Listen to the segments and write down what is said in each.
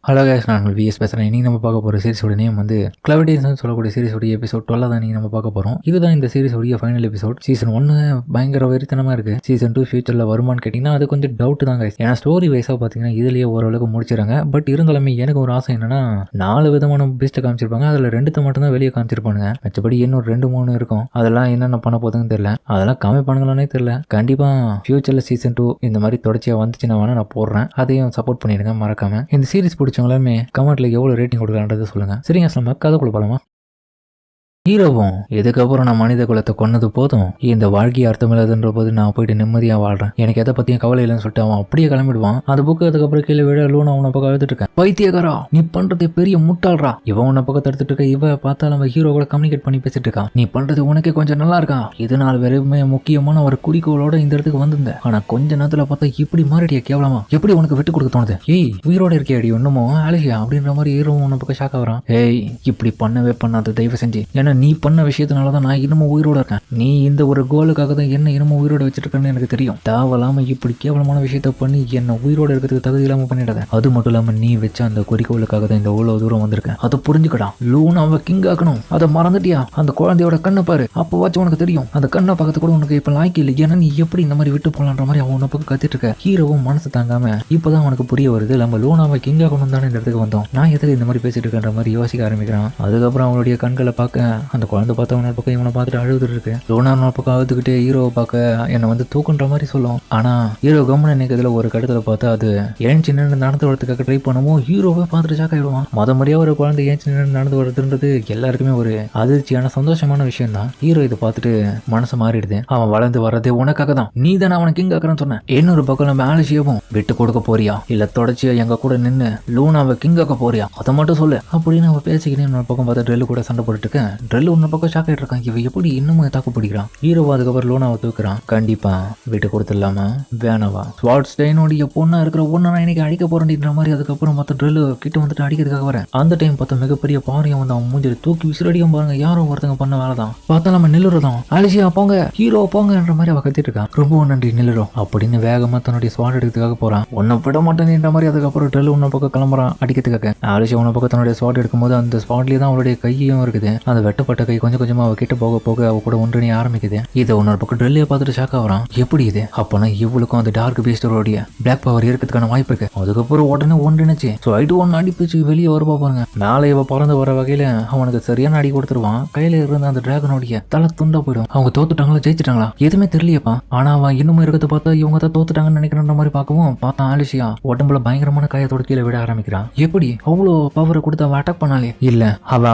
Hello guys, நான் vs பேசுகிறேன். இன்றைக்கி நம்ம பார்க்க போகிற சீரிஸோட நேம் வந்து கிளவிடேஷன் சொல்லக்கூடிய சீரிஸோட எபிசோட் 12 தான் நீங்கள் நம்ம பார்க்க போகிறோம். இதுதான் இந்த சீரிஸோடைய ஃபைனல் எபிசோட். சீசன் 1 பயங்கர வெறித்தனமாக இருக்குது. சீசன் 2 ஃபியூச்சரில் வருமானு கேட்டிங்கன்னா அது கொஞ்சம் டவுட் தான் கைஸ். ஏன்னா ஸ்டோரி வைஸாக பார்த்தீங்கன்னா இதுலேயே ஓரளவுக்கு முடிச்சிடறாங்க. பட் இருந்தாலுமே எனக்கு ஒரு ஆசை என்னன்னா 4 விதமான பீஸ்ட்டை காமிச்சிருப்பாங்க. அதில் 2 மட்டும் தான் வெளியே காமிச்சிருப்பானுங்க. மற்றபடி இன்னும் 2-3 இருக்கும். அதெல்லாம் என்னென்ன பண்ண போதுன்னு தெரியல. அதெல்லாம் காமிப்பானுங்களானே தெரியல. கண்டிப்பாக ஃபியூச்சரில் சீசன் 2 இந்த மாதிரி தொடர்ச்சியாக வந்துச்சுன்னா வேணா நான் போடுறேன். அதையும் சப்போர்ட் பண்ணிடுங்க மறக்காம. இந்த சீரிஸ் பிடிச்சவங்களுமே கமெண்ட்ல எவ்வளவு ரேட்டிங் கொடுக்கலான்றது சொல்லுங்க. சரிங்க, நம்ம கதைக்குள்ள போலாமா? ஹீரோவும் இதுக்கப்புறம் நான் மனித குலத்தை கொன்னது போதும், இந்த வாழ்க்கையை அர்த்தமில்லாதுன்ற போது நான் போயிட்டு நிம்மதியா வாழ்றேன், எனக்கு எதை பத்தியும் கவலை இல்லைன்னு சொல்லிட்டு அவன் அப்படியே கிளம்பிடுவான். அது புக்கு அதுக்கப்புறம் கீழே விட லூனா உன்னை பக்கம் எடுத்துட்டு இருக்கேன். பைத்தியக்காரா, நீ பண்றது பெரிய முட்டாள்ரா. இவன் உன்னை பக்கத்தை எடுத்துட்டு இருக்க. இவ பார்த்தா நம்ம ஹீரோ கூட கம்யூனிகேட் பண்ணி பேசிட்டு இருக்கான். நீ பண்றது உனக்கே கொஞ்சம் நல்லா இருக்கா. இதனால் வெறுமே முக்கியமான ஒரு குறிக்கோளோட இந்த இடத்துக்கு வந்திருந்தேன். ஆனா கொஞ்ச நேரத்துல பார்த்தா இப்படி மாறிட்டியா கேவலமா. எப்படி உனக்கு விட்டு கொடுக்க தோணுது? ஏய், உயிரோட இருக்கே அடி ஒண்ணுமோ அழகியா அப்படின்ற மாதிரி ஹீரோ உன்னை பக்கம் ஷாக்கா வரான். ஏய், இப்படி பண்ணவே பண்ணாத தயவு செஞ்சு. ஏன்னா நீ பண்ண விஷயத்தினாலதான் நான் இன்னமும் உயிரோட இருக்கேன். நீ இந்த ஒரு கோலுக்காக தான் என்ன இன்னமும் உயிரோட வச்சிட்டு இருக்கேன்னு எனக்கு தெரியும். தேவையில்லாம இப்படி கேவலமான விஷயத்த பண்ணி என்ன உயிரோட இருக்கிறதுக்கு தகுதி இல்லாம பண்ணிடாத. அது மட்டும் இல்லாம நீ வச்ச அந்த குறிக்கோளுக்காக தான் இந்த இவ்வளவு தூரம் வந்திருக்கேன். அதை புரிஞ்சுக்கடா. லூனாவை கிங் ஆக்கணும். அதை மறந்துட்டியா? அந்த குழந்தையோட கண்ணை பாரு. அப்போ வாச்சும் உனக்கு தெரியும். அந்த கண்ணை பார்க்கறது கூட உனக்கு இப்ப லாய்க்கு இல்லை. ஏன்னா நீ எப்படி இந்த மாதிரி விட்டு போலான்ற மாதிரி அவன் பக்கம் கத்திட்டு இருக்க. ஹீரோவும் மனசு தாங்காம இப்பதான் அவனுக்கு புரிய வருது, நம்ம லூனாவை கிங் ஆக்கணும் தானே இந்த இடத்துக்கு வந்தோம். நான் எதுக்கு இந்த மாதிரி பேசிட்டு இருக்கேன்ற மாதிரி யோசிக்க ஆரம்பிக்கிறான். அதுக்கப்புறம் அவனுடைய கண்களை பார்க்க அந்த குழந்தை பார்த்து அவனோட பக்கம் இவனை பார்த்துட்டு அழுதுட்டு இருக்கு. லூனா பக்கம் அழுதுகிட்டே ஹீரோவை பார்க்க என்னை வந்து தூக்குன்ற மாதிரி சொல்லும். ஆனா ஹீரோ கவர்மெண்ட் நினைக்கிறதுல ஒரு கட்டத்துல பார்த்து அது ஏன் சின்ன நடந்து வரதுக்காக ட்ரை பண்ணுவோம். ஹீரோவை பார்த்துட்டு ஷாக் ஆயிடுவான். முறையா ஒரு குழந்தை ஏன் சின்ன நடந்து வருதுன்றது எல்லாருக்குமே ஒரு அதிர்ச்சியான சந்தோஷமான விஷயம் தான். ஹீரோ இதை பார்த்துட்டு மனசு மாறிடுது. அவன் வளர்ந்து வர்றதே உனக்காக தான். நீ தானே அவனை கிங் ஆக்குறன்னு சொன்ன. இன்னொரு பக்கம் நம்ம ஆலிஷியாவும் விட்டு கொடுக்க போறியா இல்ல தொடர்ச்சியா எங்க கூட நின்று லூனாவை கிங் ஆக்க போறியா, அதை மட்டும் சொல்லு அப்படின்னு அவன் பேசிக்கிட்டே இன்னொரு பக்கம் பார்த்தா ட்ரெல்லு கூட சண்டை போட்டுட்டு இருக்கேன். ட்ரெல்லு இன்னொரு பக்கம் ஷாக் ஆயிட்டு இருக்கான். இவ எப்படி இன்னமும் தாக்கு பிடிக்கிறான். ஹீரோ அதுக்கப்புறம் லூனாவை தூக்குறான். கண்டிப்பா விட்டு கொடுத்துடலாமா வேணவா? ஸ்வாட்ஸ்டைனோடைய பொண்ணா இருக்கிற ஒன்னு நான் இன்னைக்கு அடிக்க போறேன்ற மாதிரி அதுக்கப்புறம் மற்ற ட்ரெல்லு கிட்ட வந்துட்டு அடிக்கிறதுக்காக வரேன். அந்த டைம் பார்த்தா மிகப்பெரிய பாறையும் வந்து அவன் மூஞ்சில தூக்கி விசிறடியும் பாருங்க. யாரும் ஒருத்தங்க பண்ண வேலை தான். பார்த்தா நம்ம நில்லுறதான். ஆலிஷியா போங்க, ஹீரோ போங்கன்ற மாதிரி அவ கத்திட்டு இருக்கான். ரொம்ப நன்றி நில்லுறோம் அப்படின்னு வேகமா தன்னுடைய ஸ்வாட் எடுக்கிறதுக்காக போறான். உன்னை விட மாட்டேன்ற மாதிரி அதுக்கப்புறம் ட்ரெல்லு உன்ன பக்கம் கிளம்புறான் அடிக்கிறதுக்காக. ஆலிஷியா உன்ன பக்கம் தன்னுடைய ஸ்வாட் எடுக்கும்போது அந்த ஸ்பாட்லயே தான் அவளுடைய கையும் இருக்குது. அந்த வெட்டப்பட்ட கை கொஞ்சம் கொஞ்சமா அவ கிட்ட போக போக அவ கூட ஒன்றி ஆரம்பிக்குது. இதை உன்னோட பக்கம் ட்ரெல்லியை பார்த்துட்டு ஷாக் ஆகிறான். எப்படி இது? அப்பனா இவளுக்கும் அந்த டார்க் பீஸ்டரோடைய பிளாக் பவர் இருக்கிறதுக்கான வாய்ப்பு இருக்கு. அதுக்கப்புறம் உடனே ஒன்றிணைச்சு ஒன்னு அடிப்பிச்சு வெளியே வருவா பாருங்க. மேலே இவ பறந்து வர வகையில அவனுக்கு சரியான அடி கொடுத்துருவான். கையில இருந்த அந்த டிராகனோடைய தலை துண்டா போயிடும். அவங்க தோத்துட்டாங்களா ஜெயிச்சிட்டாங்களா எதுவுமே தெரியலையப்பா. ஆனா அவன் இன்னமும் இருக்கிறத பார்த்தா இவங்க தான் தோத்துட்டாங்கன்னு நினைக்கிறன்ற மாதிரி பார்க்கவும் பார்த்தா ஆலிஷியா உடம்புல பயங்கரமான காயத்தோட கீழே விட ஆரம்பிக்கிறான். எப்படி அவ்வளோ பவரை கொடுத்து அவன் அட்டாக் பண்ணாலே இல்ல,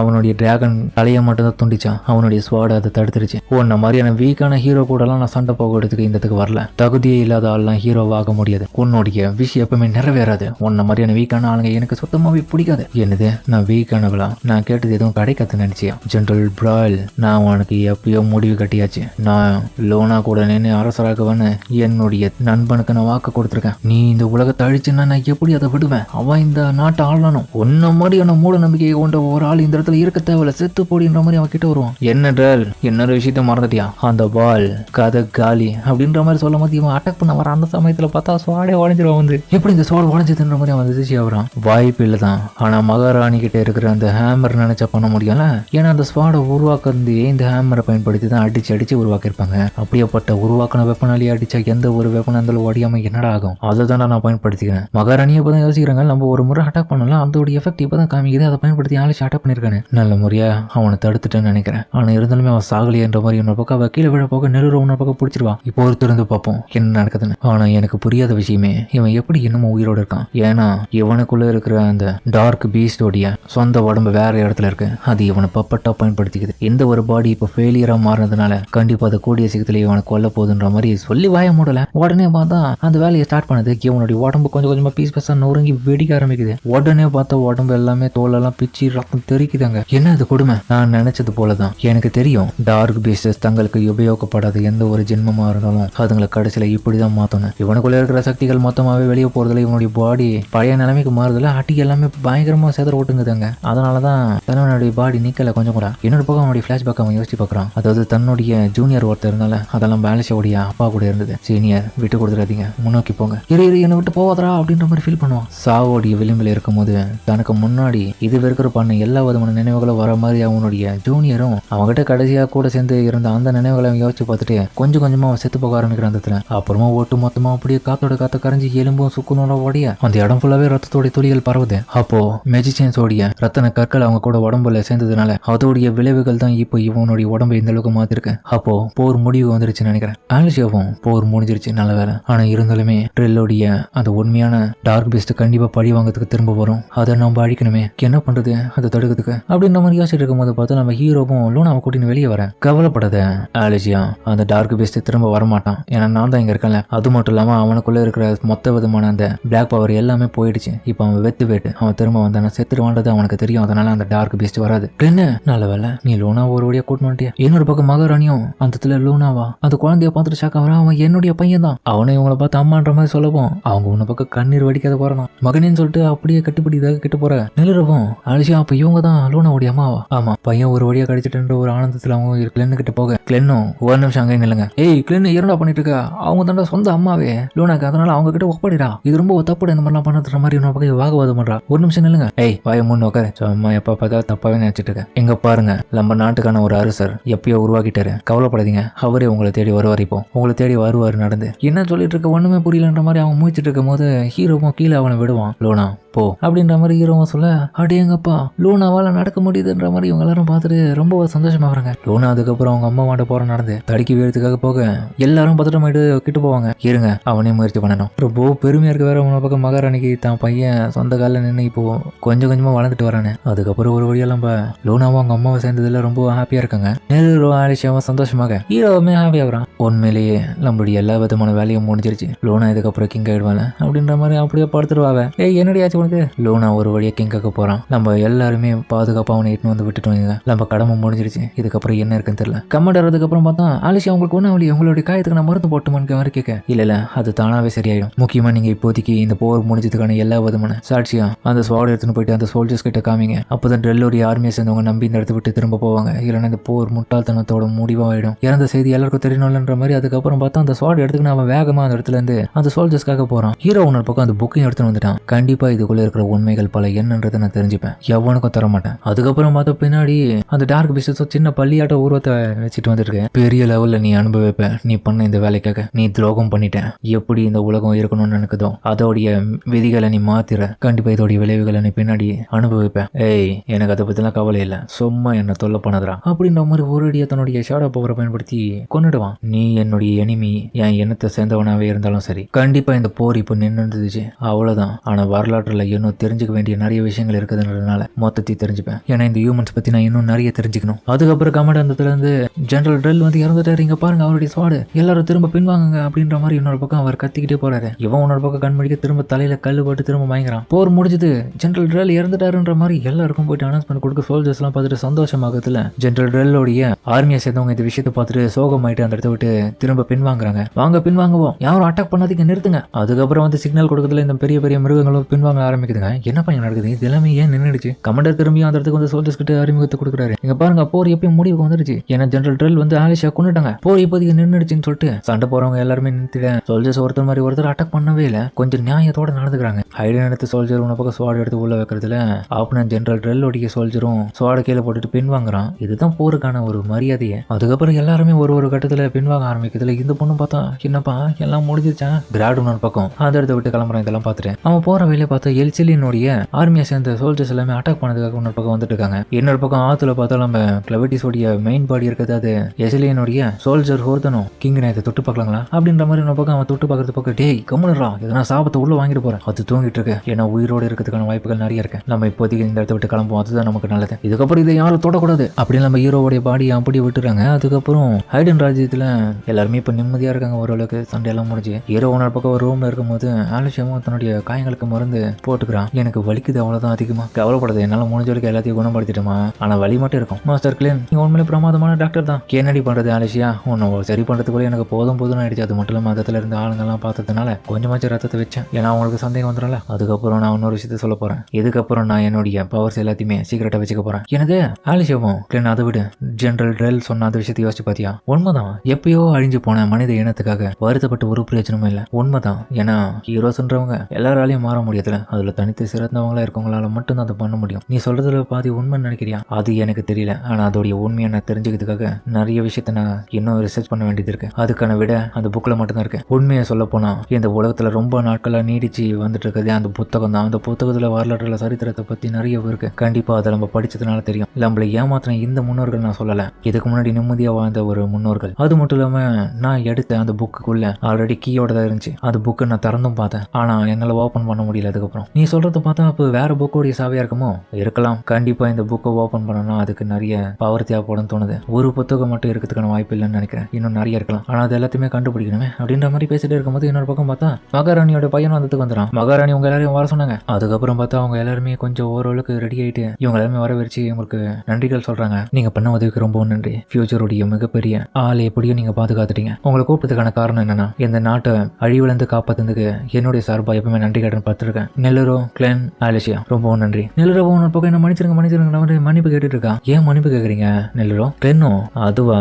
அவனுடைய டிராகன் தலையை மட்டும் தான் துண்டிச்சான். அவனுடைய ஸ்வாட் அதை தடுத்துருச்சு. உன்ன மாதிரியான வீக்கான ஹீரோ கூடலாம் நான் சண்டை போகிறதுக்கு இந்த வரல. தகுதியே இல்லாத ஆள்லாம் ஹீரோவாக முடியாது. உன்னுடைய விஷயம் எப்பவுமே நிறைவேறாது. உன்ன மாதிரியான வீக்கான ஆளுங்க எனக்கு சுத்தமாவே பிடிக்காது. என்னது நான் வீக்கானவளா? நான் கேட்டது எதுவும் கிடைக்காது நினைச்சியா? ஜெனரல் பிரால், நான் உனக்கு எப்பயோ முடிவு கட்டியாச்சு. நான் லோனா கூட நின்று அரசராகவன்னு என்னுடைய நண்பனுக்கு நான் வாக்கு கொடுத்துருக்கேன். நீ இந்த உலகத்தை அழிச்சுன்னா நான் எப்படி அதை விடுவேன்? அவன் இந்த நாட்டை ஆளணும். உன்ன மாதிரியான மூட நம்பிக்கையை கொண்ட ஒரு ஆள் இந்த இடத்துல இருக்க தேவையில்ல, செத்து போடின்ற மாதிரி அவன் கிட்ட வருவான். என்ன ட்ரால், இன்னொரு விஷயத்த மறந்துட்டியா? அந்த பால் கதை காலி அப்படின்ற மாதிரி சொல்லும் போது இவன் அட்டாக் பண்ண வர அந்த சமயத்துல பார்த்தா சுவாடே உடஞ்சிருவான். வந்து எப்படி இந்த சுவாடு உடஞ்சதுன்ற மாதிரி அவன் அதிர்ச்சி ஆகுறான். வாய்ப்பு இல்லதான். ஆனா மகாராணி கிட்ட இருக்கிற அந்த ஹேமர் நினைச்சா பண்ண முடியல. ஏன்னா அந்த ஸ்வாடை உருவாக்குறது இந்த ஹேமரை பயன்படுத்தி தான் அடிச்சு உருவாக்கியிருப்பாங்க. அப்படியேப்பட்ட உருவாக்கின வெப்பனாலேயே அடிச்சா எந்த ஒரு வெப்பன் அந்த ஒடியாம என்னடா ஆகும்? அதை தான் நான் பயன்படுத்திக்கிறேன். மகாராணியை இப்பதான் யோசிக்கிறாங்க. நம்ம ஒரு முறை அட்டாக் பண்ணலாம், அதோட எஃபெக்ட் இப்பதான் காமிக்குது. அதை பயன்படுத்தி ஆலிஷ் அட்டாக் பண்ணிருக்கானு. நல்ல முறையா அவனை தடுத்துட்டேன்னு நினைக்கிறேன். ஆனா இருந்தாலுமே அவன் சாகலியன்ற மாதிரி இன்னொரு பக்கம் அவ கீழே விழ போக நெருற இன்னொரு பக்கம் பிடிச்சிருவான். இப்போ ஒரு திறந்து பார்ப்போம் என்ன நடக்குதுன்னு. ஆனா எனக்கு புரியாத விஷயமே இவன் எப்படி இன்னமும் உயிரோட இருக்கான். ஏன்னா இவனுக்குள்ள இருக்கிற அந்த டார்க் பீஸ்டோடைய சொந்த உடம்பு வேற இடத்துல இருக்கு. அது இவனை பப்பட்டா பயன்படுத்திக்குது. இந்த ஒரு பாடி இப்போ ஃபெயிலியரா மாறினதுனால கண்டிப்பா அதை கூடிய சீக்கிரத்துல இவனை கொல்ல போகுதுன்ற மாதிரி சொல்லி வாய மூடல. உடனே பார்த்தா அந்த வேலையை ஸ்டார்ட் பண்ணது. இவனுடைய உடம்பு கொஞ்சம் கொஞ்சமா பீஸ் பீஸா நொறுங்கி வெடிக்க ஆரம்பிக்குது. உடனே பார்த்தா உடம்பு எல்லாமே தோலெல்லாம் பிச்சு ரத்தம் தெரிக்குதாங்க. என்ன அது கொடுமை? நான் நினைச்சது போலதான். எனக்கு தெரியும் டார்க் பீஸ்டர்ஸ் தங்களுக்கு உபயோகப்படாத எந்த ஒரு ஜென்மமா இருந்தாலும் அதுங்களை கடைசியில இப்படிதான் மாத்தணும். இவனுக்குள்ள இருக்கிற சக்திகள் மொத்தமாவே வெளியே போறதுல இவனுடைய பாடி பழைய நிலைமைக்கு மாறுதல அட்டி எல்லாமே பயங்கரமா சேதற ஓட்டுங்குதாங்க. அதனாலதான் தன்னுடைய பாடி நிக்கல கொஞ்சம் கூட. இன்னொரு பக்கம் அவனுடைய பிளாஷ்பேக் அவன் யோசிச்சு பார்க்கறான். அதாவது தன்னுடைய ஜூனியர் ஒருத்தர் இருந்தால அதெல்லாம் ஆலிஷாவுடைய அப்பா கூட இருந்தது. சீனியர் விட்டு கொடுத்துறாதீங்க, முன்னோக்கி போங்க, என்னை விட்டு போவாதரா அப்படின்ற மாதிரி ஃபீல் பண்ணுவான். சாவோடைய விளிம்பில் இருக்கும்போது தனக்கு முன்னாடி இது வரைக்கும் பண்ண எல்லா விதமான நினைவுகளும் வர மாதிரி அவனுடைய ஜூனியரும் அவங்ககிட்ட கடைசியா கூட சேர்ந்து இருந்த அந்த நினைவுகளை அவன் யோசிச்சு பார்த்துட்டு கொஞ்சம் கொஞ்சமா அவன் செத்து போக ஆரம்பிக்கிறான். அப்புறமா ஒட்டு மொத்தமா அப்படியே காத்தோட காத்த கரைஞ்சி எலும்பும் சுக்குனோட ஓடிய அந்த இடம் ஃபுல்லாவே ரத்தத்தோடைய துளிகள் பரவுது. அப்போ மெஜிசியன்ஸோடைய ரத்தன கற்கள் அவங்க கூட உடம்புல சேர்ந்ததுனால அதோடைய விளைவுகள் தான் இப்போ இவனுடைய உடம்பு இந்த அளவுக்கு மாத்திருக்கு. அப்போ போர் முடிவு வந்துருச்சுன்னு நினைக்கிறேன். ஆலிஷாவும் போர் முடிஞ்சிருச்சு, நல்ல வேலை. ஆனா இருந்தாலுமே ட்ரெல்லோடைய அந்த உண்மையான டார்க் பீஸ்ட் கண்டிப்பா பழி வாங்கிறதுக்கு திரும்ப வரும். அதை நம்ம அழிக்கணுமே, என்ன பண்றது அதை தடுக்கிறதுக்கு அப்படின்ற மாதிரி யோசிச்சுட்டு இருக்கும்போது பார்த்தா நம்ம ஹீரோவும் லூனாவை கூட்டின்னு வெளியே வரேன். கவலைப்படாத ஆலிஷியா, அந்த டார்க் பீஸ்ட் திரும்ப வரமாட்டான், ஏன்னா நான் தான் இங்க இருக்கேன்ல. அது மட்டும் இல்லாம அவனுக்குள்ள இருக்கிற மொத்த விதமான அந்த பிளாக் பவர் எல்லாமே போயிடுச்சு. இப்போ அவன் வெத்து போயிட்டு அவன் திரும்ப வந்தான செத்துருவான்றது அவனுக்கு தெரியும். அதனால அந்த டார்க் பீஸ்ட் வராது. என்ன நல்ல வேலை நீ லூனா ஒரு வழியா கூட்டு வந்துட்டியா. இன்னொரு பக்கம் மகாராணியும் அந்த லூனாவா அந்த குழந்தைய பார்த்துட்டு ஷாக் ஆகிறான். அவன் என்னுடைய பையன் தான். அவனை இவங்களை பார்த்து அம்மான்ற மாதிரி சொல்லவும் அவங்க உன்ன பக்கம் கண்ணீர் வடிக்காத போறான். மகனேன்னு சொல்லிட்டு அப்படியே கட்டிப்பிடிதாக கிட்ட போற நிலரவும் அலிஷா அப்ப இவங்க தான் லூனாவுடைய அம்மாவா? ஆமா, பையன் ஒரு வழியா கடிச்சிட்டு ஒரு ஆனந்தத்துல அவங்க கிளென்னு கிட்ட போக கிளென்னும் ஒரு நிமிஷம் அங்கே நில்லுங்க. ஏய் கிளென்னு இரண்டா பண்ணிட்டு இருக்கா, அவங்க தாண்டா சொந்த அம்மாவே லூனாக்கு, அதனால அவங்க கிட்ட ஒப்படிடா, இது ரொம்ப தப்பு இந்த மாதிரிலாம் பண்ணுற மாதிரி இன்னொரு பக்கம் வாக்குவாதம் பண்றா. ஒரு நிமிஷம் நில்லுங்க. ஏய் வாய முன் உட்காரு, சும்மா எப்ப பார்த்தா தப்பாவே நினைச்சிட்டு இருக்க. எங்க பாருங்க, நம்ம நாட்டுக்கான ஒரு அரசர் எப்பயோ உருவாக்கிட்டாரு, கவலைப்படாதீங்க, அவரே உங்களை தேடி வருவார். இப்போ உங்களை தேடி வருவார். நடந்து என்ன சொல்லிட்டு இருக்க ஒண்ணுமே புரியலன்ற மாதிரி அவன் மூச்சிட்டு இருக்கும் போது ஹீரோவும் கீழே அவனை விடுவான். லூனா போ அப்படின்ற மாதிரி ஹீரோவும் சொல்ல அடேங்கப்பா லூனாவால நடக்க முடியுதுன்ற மாதிரி இவங்க எல்லாரும் பார்த்துட்டு ரொம்ப சந்தோஷமாகறாங்க. லூனா அதுக்கப்புறம் அவங்க அம்மா மாட்ட போற நடந்து தடுக்கி வீரத்துக்காக போக எல்லாரும் பத்திரமாயிட்டு கிட்டு போவாங்க. இருங்க அவனே முயற்சி பண்ணணும். ரொம்ப பெருமையா இருக்க வேற உன பக்கம் மகாராணிக்கு தான் பையன் சொந்த காலில் நின்று இப்போ கொஞ்சம் கொஞ்சமா வளர்ந்துட்டு வரானு. அதுக்கப்புறம் ஒரு வழியெல்லாம் லூனாவும் அவங்க அம்மாவை சேர்ந்ததுல ரொம்ப ஹாப்பியா இருக்காங்க. நேரு ஆலிஷாவும் சந்தோஷமாக ஹீரோவுமே ஹாப்பியா வரான். உண்மையிலேயே நம்மளுடைய எல்லா விதமான வேலையும் முடிஞ்சிருச்சு, லூனா இதுக்கப்புறம் கிங் ஆயிடுவாங்க அப்படின்ற மாதிரி அப்படியே படுத்துருவாங்க. ஏய் என்னடியாச்சு உனக்கு? லூனா ஒரு வழியா கிங்காக போறான். நம்ம எல்லாருமே பாதுகாப்பா அவனை இட்டு வந்து விட்டுட்டோம். நம்ம கடமை முடிஞ்சிருச்சு, இதுக்கப்புறம் என்ன இருக்குன்னு தெரியல. கமெண்ட் அதுக்கப்புறம் பார்த்தா ஆலிஷா உங்களுக்கு ஒன்றும் அவளி உங்களுடைய காயத்துக்கு நான் மருந்து போட்டுமான்னு மாதிரி கேட்க இல்ல அது தானாவே சரியாயிடும். முக்கியமா நீங்க இப்போதைக்கு இந்த போர் முடிஞ்சதுக்கான எல்லா விதமான சாட்சியா அந்த ஸ்வாட் எடுத்துன்னு போயிட்டு அந்த சோல்ஜர்ஸ் கிட்ட காமிங்க. அப்பதான் ட்ரெல்லோடைய ஆர்மியை சேர்ந்தவங்க நம்பி இந்த இடத்த விட்டு திரும்ப போவாங்க. இல்லைன்னா இந்த போர் முட்டாள்தனத்தோட முடிவாயிடும். இறந்த செய்தி எல்லாருக்கும் தெரியணும்ன்ற மாதிரி அதுக்கப்புறம் பார்த்தா அந்த ஸ்வாட் எடுத்துக்கிட்டு அவன் வேகமா அந்த இடத்துல இருந்து அந்த சோல்ஜர்ஸ்க்காக போறான். ஹீரோ ஒன்று பக்கம் அந்த புக்கையும் எடுத்துன்னு வந்துட்டான். கண்டிப்பா இதுக்குள்ள இருக்கிற உண்மைகள் பல என்னன்றதை நான் தெரிஞ்சுப்பேன், எவனுக்கும் தர மாட்டேன். அதுக்கப்புறம் பார்த்தா பின்னாடி அந்த டார்க் பிஸ்னஸ் சின்ன பள்ளியாட்ட உருவத்தை வச்சுட்டு வந்துருக்கேன். பெரிய லெவல்ல நீ அனுபவிப்ப. நீ பண்ண இந்த வேலைக்காக நீ துரோகம் பண்ணிட்டேன். எப்படி இந்த உலகம் இருக்கணும்னு நினைக்குதோ அதோடைய விதிகளை நீ மாத்திர. கண்டிப்பா இதோடைய விளைவுகளை நீ பின்னாடி அனுபவிப்ப. ஏய் எனக்கு அதை பத்திலாம் கவலை இல்லை, சும்மா என்ன தொல்லை பண்ணதுரா அப்படின்ற மாதிரி ஒரேடியா தன்னுடைய ஷேடோ பவரை பயன்படுத்தி கொண்டுடுவான். நீ என்னுடைய எனிமி, என் எண்ணத்தை சேர்ந்தவனாவே இருந்தாலும் சரி, கண்டிப்பா இந்த போர் இப்போ நின்றுச்சு அவ்வளவுதான். ஆனா வரலாற்றுல இன்னும் தெரிஞ்சுக்க வேண்டிய நிறைய விஷயங்கள் இருக்குதுன்றதுனால மொத்தத்தையும் தெரிஞ்சுப்பேன். ஏன்னா இந்த ஹியூமன்ஸ் பத்தி நான் இன்னும் நிறைய தெரிஞ்சுக்கணும். அதுக்கப்புறம் கமாண்டத்துல இருந்து ஜெனரல் ட்ரெல் வந்து இறந்துட்டாரு, இங்க பாருங்க அவருடைய ஸ்வாடு, எல்லாரும் திரும்ப பின்வாங்க அப்படின்ற மாதிரி இன்னொரு பக்கம் அவர் கத்திக்கிட்டே போறாரு. இவன் இன்னொரு பக்கம் கண்மணிக்க திரும்ப தலையில கல்லு போட்டு திரும்ப மயங்குறான். போர் முடிஞ்சது, ஜெனரல் ட்ரெல் இறந்துட்டாருன்ற மாதிரி எல்லாருக்கும் போயிட்டு அனௌன்ஸ்மெண்ட் கொடுக்க சோல்ஜர்ஸ் எல்லாம் பார்த்துட்டு சந்தோஷமாகத்துல ஜெனரல் ட்ரெல்லோடைய ஆர்மியை சேர்ந்தவங்க இந்த விஷயத்தை பார்த்துட்டு சோகமாயிட்டு அந்த இடத்த விட்டு திரும்ப பின்வாங்குறாங்க. வாங்க பின்வாங்குவோம், யாரும் அட்டாக் பண்ணாதீங்க, நிறுத்துங்க. அதுக்கப்புறம் வந்து சிக்னல் கொடுக்கறதுல இந்த பெரிய பெரிய மிருகங்களும் பின்வாங்க ஆரம்பிக்குதுங்க. என்ன பையன் நடக்குது, இது எல்லாமே ஏன் நின்றுடுச்சு? கமாண்டர் திரும்பியும் அந்த இடத்துக்கு வந்து சோல்ஜர்ஸ் கிட்ட அறிமுகத்தை கொடுக்குறாரு. இங்க பாருங்க போர் எப்பயும் முடிவுக்கு வந்துருச்சு, ஏன்னா ஜெனரல் ட்ரெல் வந்து ஆலிஷா கொண்டுட்டாங்க, போர் இப்போதைக்கு நின்றுடுச்சுன்னு சொல்லிட்டு சண்டை போறவங்க எல்லாருமே நிறுத்திட சோல்ஜர்ஸ் ஒருத்தர் மாதிரி ஒருத்தர் அட்டாக் பண்ணவே இல்லை, கொஞ்சம் நியாயத்தோட நடந்துக்கிறாங்க. ஹைடன் எடுத்து சோல்ஜர் உன பக்கம் ஸ்வாட் எடுத்து உள்ள வைக்கிறதுல ஆப்னன் ஜெனரல் ட்ரெல்லோடைய சோல்ஜரும் ஸ்வாட கீழே போட்டுட்டு பின்வாங்குறான். இதுதான் போருக்கான ஒரு மரியாதையை. அதுக்கப்புறம் எல்லாருமே ஒரு கட்டத்துல பின்வாங்க ஆரம்பிக்கிறதுல இந்த பொண்ணு பார்த்தா என்னப்பா எல்லாம் முடிஞ்சிருச்சா கிராட் ஒரு பக்கம் அந்த இடத்த விட்டு கிளம்புறான். இதெல்லாம் பார்த்துட்டு அவன் போற வேலையை பார்த்தா எல்சிலினுடைய ஆர்மியை சேர்ந்த சோல்ஜர்ஸ் எல்லாமே அட்டாக் பண்ணதுக்காக இன்னொரு பக்கம் வந்துட்டு இருக்காங்க. இன்னொரு பக்கம் ஆத்துல பார்த்தா நம்ம கிளவட்டிஸோடைய மெயின் பாடி இருக்கிறது அது எசிலியனுடைய சோல்ஜர் ஹோர்தனும் கிங் நேரத்தை தொட்டு பார்க்கலாங்களா அப்படின்ற மாதிரி இன்னொரு பக்கம் அவன் தொட்டு பார்க்கறது பக்கம் டேய் கம்முனுறா எதனா சாபத்தை உள்ள வாங்கிட்டு போறேன், அது தூங்கிட்டு இருக்கு, ஏன்னா உயிரோடு இருக்கிறதுக்கான வாய்ப்புகள் நிறைய இருக்கு, நம்ம இப்போதைக்கு இந்த இடத்த விட்டு கிளம்புவோம், அதுதான் நமக்கு நல்லது, இதுக்கப்புறம் இதை யாரும் தொடக்கூடாது அப்படின்னு நம்ம ஹீரோவுடைய பாடியை அப்படியே விட்டுறாங்க. அதுக்கப்புறம் ஹைடன் ராஜ்யத்துல எல்லாருமே இப்ப நிம்மதியா இருக்காங்க. ஓரளவுக்கு சண்டை எல்லாம் முடிஞ்சு ஹீரோ ஒன்னொரு பக்கம் ஒரு ரூம்ல இருக்கும்போது ஆலிஷாவும் தன்னுடைய காயங்களுக்கு மருந்து போட்டுக்கிறான். எனக்கு வலிக்குது அவ்வளவுதான், அதிகமா கவலைப்படாது, என்னால முடிஞ்ச வரைக்கும் எல்லாத்தையும் குணப்படுத்திட்டுமா, ஆனா வலி மட்டும் இருக்கும். மாஸ்டர் கிளேன், நீ உண்மையிலே பிரமாதமான டாக்டர் தான். என்னடி பண்றது ஆலிஷியா, உன்னை சரி பண்றதுக்குள்ள எனக்கு போதும் ஆயிடுச்சு. அது மட்டும் இல்லாம மதத்துல இருந்து ஆளுங்கெல்லாம் பார்த்ததுனால கொஞ்சமாச்சும் ரத்தத்தை வச்சேன். ஏன்னா அவங்களுக்கு சந்தேகம் வந்துடும்ல. அதுக்கப்புறம் நான் இன்னொரு விஷயத்த சொல்ல போறேன். இதுக்கப்புறம் நான் என்னுடைய பவர்ஸ் எல்லாத்தையுமே சீக்கிரட்டா வச்சுக்க போறேன். எனது ஆலிஷியாவும் கிளேன், அதை விடு, ஜெனரல் ட்ரெல் சொன்ன அந்த விஷயத்தை யோசிச்சு பாத்தியா? உண்மைதான், எப்பயோ அழிஞ்சு போன மனித இனத்துக்காக வருத்தப்பட்டு ஒரு பிரயோஜனமும் இல்லை. உண்மைதான், ஏன்னா ஹீரோஸ்ன்றவங்க எல்லாராலையும் மாற முடியாதுல, அதுல தனித்து சிறந்தவங்களா இருக்கவங்களால மட்டும்தான் அதை பண்ண முடியும். நீ சொல்றதுல பாதி உண்மை நினைக்கிறியா? அது எனக்கு தெரியல, ஆனா அதோடைய உண்மையை நான் தெரிஞ்சுக்கிறதுக்காக நிறைய விஷயத்த நான் இன்னும் ரிசர்ச் பண்ண வேண்டியது இருக்கு. அதுக்கான விட அந்த புக்ல மட்டும்தான் இருக்கு. உண்மையை சொல்ல போனா இந்த உலகத்துல ரொம்ப நாட்களா நீடிச்சு வந்துட்டு இருக்கிறதே அந்த புத்தகம் தான். அந்த புத்தகத்துல வரலாற்றுல சரித்திரத்தை பத்தி நிறைய இருக்கு. கண்டிப்பா அதை நம்ம படிச்சதுனால தெரியும். நம்மள ஏமாத்தின இந்த முன்னோர்கள் நான் சொல்லல, இதுக்கு முன்னாடி நிம்மதியா வாழ்ந்த ஒரு முன்னோர்கள். அது மட்டும் இல்லாம நான் எடுத்த அந்த புக்குக்குள்ள ஆல்ரெடி கீயோட தான் இருந்துச்சு. அந்த புக்கை நான் திறந்தும் பார்த்தேன், ஆனா என்னால ஓபன் பண்ண முடியல. அதுக்கப்புறம் நீ சொல்றத பார்த்தா அப்போ வேற புக்கோடைய சாவியா இருக்குமோ? இருக்கலாம். கண்டிப்பா இந்த புக்கை ஓபன் பண்ணணும்னா அதுக்கு நிறைய பவர் தேவைப்படும் தோணுது. ஒரு புத்தகம் மட்டும் இருக்கிறதுக்கான வாய்ப்பு இல்லைன்னு நினைக்கிறேன், இன்னும் நிறைய இருக்கலாம். ஆனா அது எல்லாத்தையுமே கண்டுபிடிக்கணுமே அப்படின்ற மாதிரி பேசிட்டு இருக்கும்போது இன்னொரு பக்கம் பார்த்தா மகாராணியோட பையன் வந்ததுக்கு வந்துடும். மகாராணி உங்க எல்லாரையும் வர சொன்னாங்க. அதுக்கப்புறம் பார்த்தா அவங்க எல்லாருமே கொஞ்சம் ஓரளவுக்கு ரெடி ஆயிட்டு இவங்க எல்லாருமே வரவச்சு இவங்களுக்கு நன்றிகள் சொல்றாங்க. நீங்க பண்ண உதவிக்கு ரொம்ப நன்றி. ஃபியூச்சருடைய மிகப்பெரிய ஆள் எப்படியும் நீங்க பாதுகாத்துட்டீங்க. உங்களை கூப்பிட்டதுக்கான காரணம் என்னன்னா, இந்த நாட்டை அழிவுலேருந்து காப்பாத்துறதுக்கு என்னுடைய சார்பா எப்பவுமே நன்றி கடன் பார்த்துருக்கேன். நெல்லரோ, கிளேன், ஆலிஷியா ரொம்ப நன்றி. நெல்லரோ ஒரு பக்கம் என்ன மன்னிச்சிருங்க மன்னிப்பு கேட்டுட்டு இருக்கா. ஏன் மன்னிப்பு கேட்குறீங்க நெல்லரோ? கிளேனோ அதுவா?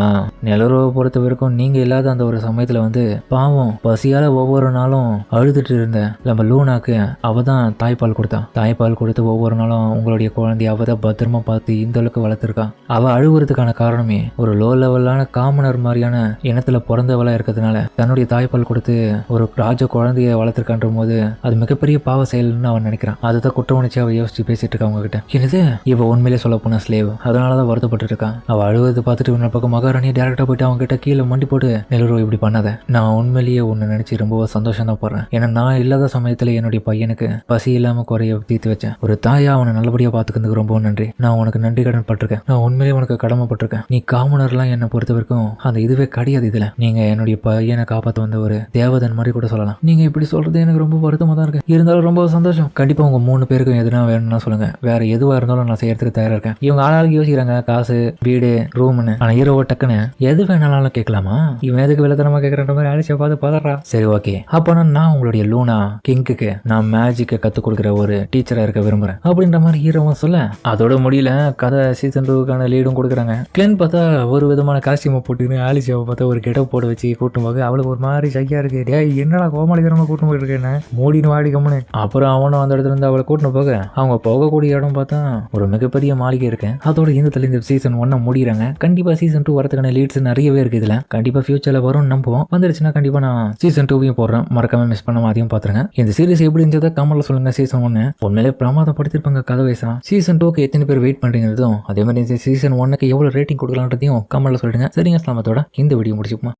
நெல்லரோ பொறுத்த வரைக்கும் நீங்க இல்லாத அந்த ஒரு சமயத்துல பாவம் பசியால ஒவ்வொரு நாளும் அழுதுட்டு இருந்த நம்ம லூனாக்கு அவ தான் தாய்ப்பால் கொடுத்தா. தாய்ப்பால் கொடுத்து ஒவ்வொரு நாளும் உங்களுடைய குழந்தைய அவ தான் பத்திரமா பார்த்து இந்த அளவுக்கு வளர்த்துருக்கா. அவ அழுகுறதுக்கான காரணமே ஒரு லோ லெவலான காமனர் மாதிரியான இனத்துல பிறந்தவளா இருக்கிறதுனால தன்னுடைய தாய்ப்பால் கொடுத்து ஒரு ராஜ குழந்தைய வளர்த்துருக்கான்ற போது அது மிகப்பெரிய பாவ செயல்னு அவன் நினைக்கிறான். அதுதான் குற்ற உணர்ச்சி அவ யோசிச்சு பேசிட்டு இருக்கா அவங்க கிட்ட. என்னது இவ உண்மையிலே சொல்ல போன ஸ்லேவ், அதனாலதான் வருத்தப்பட்டு இருக்கான். அவ அழுவது பார்த்துட்டு இன்னொரு பக்கம் மகாராணி டேரக்டா போயிட்டு அவங்க கிட்ட கீழே மண்டி போட்டு, நெல்லரோ இப்படி பண்ணாத, நான் உண்மையிலேயே ஒன்னு நினைச்சு ரொம்ப சந்தோஷம் தான் படுறேன். ஏன்னா நான் இல்லாத சமயத்துல என்னுடைய பையனுக்கு பசி இல்லாம குறைய தீர்த்து வச்சேன். ஒரு தாயா அவனை நல்லபடியா பாத்துக்கிறதுக்கு ரொம்ப நன்றி. நான் உனக்கு நன்றி கடன் பட்டிருக்கேன். நான் உண்மையிலேயே உனக்கு கடமைப்பட்டிருக்கேன். நீ காமனர்லாம் என்னை பொறுத்த வரைக்கும் அந்த இதுவே கிடையாது. இதுல நீங்க என்னுடைய பையனை காப்பாற்ற வந்த ஒரு தேவதன் மாதிரி கூட சொல்லலாம். நீங்க இப்படி சொல்றது எனக்கு ரொம்ப வருத்தமா தான் இருக்கு. இருந்தாலும் ரொம்ப சந்தோஷம். கண்டிப்பா உங்க 3 பேருக்கும் எதுனா வேணும்னா சொல்லுங்க. வேற எதுவா இருந்தாலும் நான் செய்யறதுக்கு தயாரா இருக்கேன். இவங்க ஆளாளுக்கு யோசிக்கிறாங்க, காசு, வீடு, ரூம்னு. ஆனா ஹீரோவோ டக்குன்னு எது வேணாலும் கேட்கலாமா? இவன் எதுக்கு விளத்தனமா கேட்கறன்ற மாதிரி ஆலிஷா பார்த்து பதறா. சரி ஓகே, அப்பனா நான் உங்களுடைய லூனா கிங்குக்கு நான் மேஜிக்கை கத்துக் கொடுக்குற ஒரு டீச்சரா இருக்க விரும்புறேன் அப்படின்ற மாதிரி ஹீரோவும் சொல்ல, அதோட முடியல கதை சீசன் 2க்கான லீடும் கொடுக்குறாங்க. கிளென் பார்த்தா ஒரு விதமான காஸ்டியூமை போட்டுன்னு ஆலிஷாவை பார்த்தா ஒரு கெட்டப் போட வச்சு கூட்டும் போது அவளுக்கு ஒரு மாதிரி சையா இருக்கு. டே என்னடா கோமாளிகரமா கூட்டும் போயிட்டு இருக்கேன்னு மூடின்னு வாடி கம்முன்னு. அப்புறம் அவனும் அந்த இடத்துல இருந்து அவளை கூட்டின்னு போக அவங்க போகக்கூடிய இடம் பார்த்தா ஒரு மிகப்பெரிய மாளிகை இருக்கு. அதோட இந்த சீசன் 1 முடிகிறாங்க. கண்டிப்பா சீசன் 2 வரதுக்கான லீட்ஸ் நிறையவே இருக்கு. இதுல கண்டிப்பா ஃபியூச்சர்ல வரும் நம்புவோம். வந்துருச்சுன்னா கண்டிப்பா நான் சீசன் 2வையும் போடுறேன். மறக்காம மிஸ் பண்ணாம அதையும் பாத்துருங்க. இந்த சீரிஸ் எப்படி இருந்ததா கமெண்ட்ல சொல்லுங்க. சீசன் 1 உண்மையிலே பிரமாதம் படுத்திருப்பாங்க கதை வயசா. சீசன் 2க்கு எத்தனை பேர் வெயிட் பண்றீங்கிறதும் அதே மாதிரி சீசன் 1க்கு எவ்வளவு ரேட்டிங் கொடுக்கலான்றதையும் கமெண்ட்ல சொல்லிடுங்க. சரிங்க, ஸ்லாமத்தோட இந்த வீடியோ முடிச்சுப்போம்.